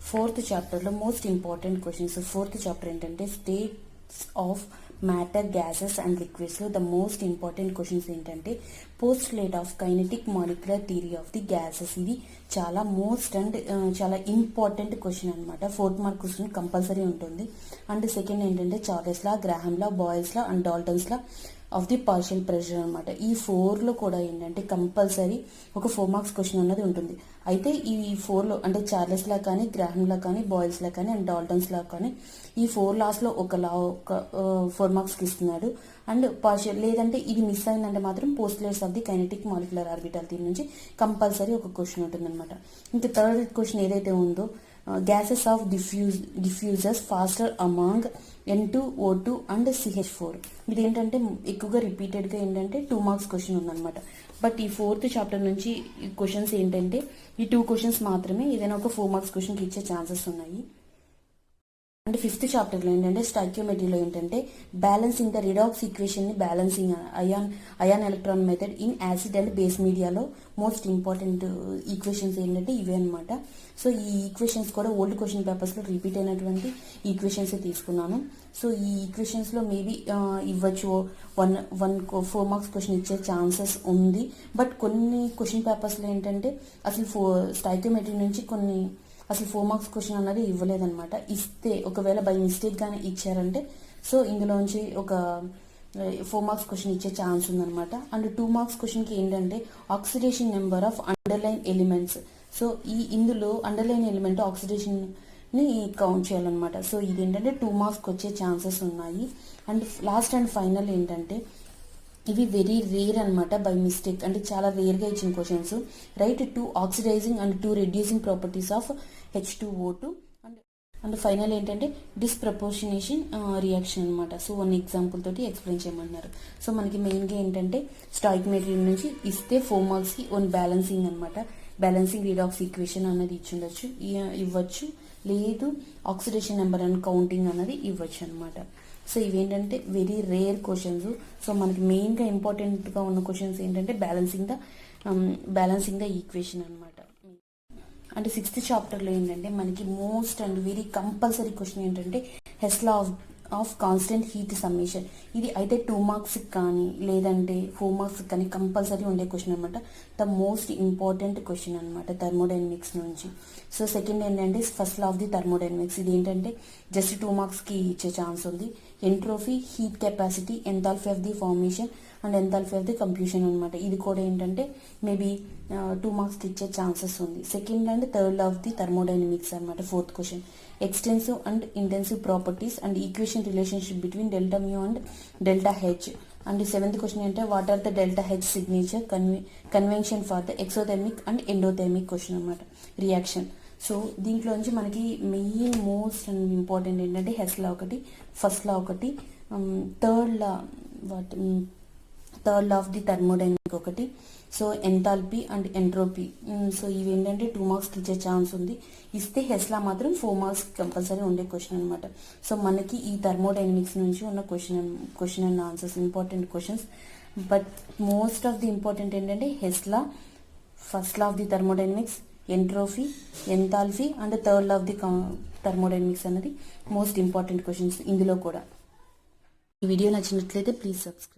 Fourth చాప్టర్లో most important questions. Fourth chapter ఏంటంటే states of matter, gases and లిక్విడ్స్లో the most important questions ఏంటంటే postulate of kinetic molecular theory of the gases. ఇది చాలా most and చాలా important question అనమాట. 4th mark question compulsory ఉంటుంది. And second ఏంటంటే Charles law, Graham law, Boyle's law and Dalton's law of the partial pressure అనమాట. ఈ 4లో కూడా ఏంటంటే కంపల్సరీ ఒక 4 మార్క్స్ క్వశ్చన్ అన్నది ఉంటుంది. అయితే ఈ 4లో అంటే చార్లెస్ లా కానీ, గ్రాహం లా కానీ, బాయిల్స్ లా కానీ అండ్ డాల్టన్స్ లా కానీ ఈ 4 లాస్లో ఒక 4 మార్క్స్కి ఇస్తున్నాడు. అండ్ పార్షియల్ లేదంటే ఇది మిస్ అయిందంటే మాత్రం postulates of the kinetic molecular orbital దీని నుంచి కంపల్సరీ ఒక క్వశ్చన్ ఉంటుంది అనమాట. ఇంకా థర్డ్ క్వశ్చన్ ఏదైతే ఉందో gases of diffusers faster among N2O2 and CH4. ఇది ఏంటంటే ఎక్కువగా రిపీటెడ్గా ఏంటంటే 2 మార్క్స్ క్వశ్చన్ ఉందన్నమాట. బట్ ఈ 4th చాప్టర్ నుంచి ఈ క్వశ్చన్స్ ఏంటంటే ఈ 2 క్వశ్చన్స్ మాత్రమే ఏదైనా ఒక 4 మార్క్స్ క్వశ్చన్కి ఇచ్చే ఛాన్సెస్ ఉన్నాయి. అండ్ 5th చాప్టర్లో ఏంటంటే స్టాయికియోమెట్రీలో ఏంటంటే బ్యాలెన్సింగ్ ద రిడాక్స్ ఈక్వేషన్ని balancing ion electron method in acid and base మీడియాలో మోస్ట్ ఇంపార్టెంట్ ఈక్వేషన్స్ ఏంటంటే ఇవే అనమాట. సో ఈ ఈక్వేషన్స్ కూడా ఓల్డ్ క్వశ్చన్ పేపర్స్లో రిపీట్ అయినటువంటి ఈక్వేషన్స్ తీసుకున్నాను. సో ఈ ఈక్వేషన్స్లో మేబీ ఇవ్వచ్చు 4 మార్క్స్ క్వశ్చన్ ఇచ్చే ఛాన్సెస్ ఉంది. బట్ కొన్ని క్వశ్చన్ పేపర్స్లో ఏంటంటే అసలు స్టాయికియోమెట్రీ నుంచి అసలు 4 మార్క్స్ క్వశ్చన్ అన్నది ఇవ్వలేదన్నమాట. ఇస్తే ఒకవేళ బై మిస్టేక్ గానే ఇచ్చారంటే సో ఇందులోంచి ఒక 4 మార్క్స్ క్వశ్చన్ ఇచ్చే ఛాన్స్ ఉందన్నమాట. అండ్ 2 మార్క్స్ క్వశ్చన్కి ఏంటంటే oxidation number of underline elements. So ఇందులో అండర్లైన్ ఎలిమెంట్ ఆక్సిడేషన్ ని కౌంట్ చేయాలన్నమాట. సో ఇది ఏంటంటే 2 మార్క్స్కి వచ్చే ఛాన్సెస్ ఉన్నాయి. అండ్ లాస్ట్ అండ్ ఫైనల్ ఏంటంటే ఇవి వెరీ రేర్ అనమాట. బై మిస్టేక్ అంటే చాలా రేర్గా ఇచ్చిన questions. Right 2 oxidizing and 2 reducing properties of H2O2 and final ఏంటంటే డిస్ప్రపోర్షనేషన్ రియాక్షన్ అనమాట. సో 1 ఎగ్జాంపుల్ తోటి ఎక్స్ప్లెయిన్ చేయమన్నారు. సో మనకి మెయిన్గా ఏంటంటే స్టాయికియోమెట్రీ నుంచి ఇస్తే 4 మార్క్స్కి 1 బ్యాలెన్సింగ్ అనమాట. బ్యాలెన్సింగ్ రిడాక్స్ ఈక్వేషన్ అన్నది ఇవ్వచ్చు, లేదు ఆక్సిడేషన్ నెంబర్ అండ్ కౌంటింగ్ అన్నది ఇవ్వచ్చు అనమాట. సో ఇవేంటంటే వెరీ రేర్ క్వశ్చన్స్. సో మనకి మెయిన్గా ఇంపార్టెంట్గా ఉన్న క్వశ్చన్స్ ఏంటంటే బ్యాలెన్సింగ్ ద ఈక్వేషన్ అనమాట. అంటే 6th చాప్టర్లో ఏంటంటే మనకి most and very compulsory question ఏంటంటే Hess law of constant heat summation. ఇది అయితే 2 మార్క్స్కి కానీ లేదంటే 4 మార్క్స్కి కానీ కంపల్సరీ ఉండే క్వశ్చన్ అనమాట. ద మోస్ట్ ఇంపార్టెంట్ క్వశ్చన్ అనమాట థర్మోడైనమిక్స్ నుంచి. సో సెకండ్ ఏంటంటే first law of the thermodynamics. ఇది ఏంటంటే జస్ట్ 2 మార్క్స్కి ఇచ్చే ఛాన్స్ ఉంది. Entropy, heat capacity, enthalpy of the formation and enthalpy of the combustion అనమాట. ఇది కూడా ఏంటంటే మేబీ 2 మార్క్స్కి ఇచ్చే ఛాన్సెస్ ఉంది. Second and third law of the thermodynamics అనమాట. 4th question extensive and intensive properties and equation relationship between delta mu and delta H. And 7th question అంటే what are the delta H signature convention for the exothermic and endothermic question అనమాట reaction. So దీంట్లోంచి మనకి main most and important ఏంటంటే Hess law ఒకటి, first law ఒకటి, third law of the thermodynamic ఒకటి, so enthalpy and entropy. So ఇవి ఏంటంటే 2 మార్క్స్కి ఇచ్చే ఛాన్స్ ఉంది. ఇస్తే హెస్లా మాత్రం 4 మార్క్స్ కంపల్సరీ ఉండే క్వశ్చన్ అనమాట. సో మనకి ఈ థర్మోడైనమిక్స్ నుంచి ఉన్న question and answers important questions. But most of the important ఏంటంటే Hess law, first law of the thermodynamics, entropy, enthalpy and third law of the thermodynamics అనేది మోస్ట్ ఇంపార్టెంట్ క్వశ్చన్స్ ఇందులో కూడా. ఈ వీడియో నచ్చినట్లయితే ప్లీజ్ సబ్స్క్రైబ్.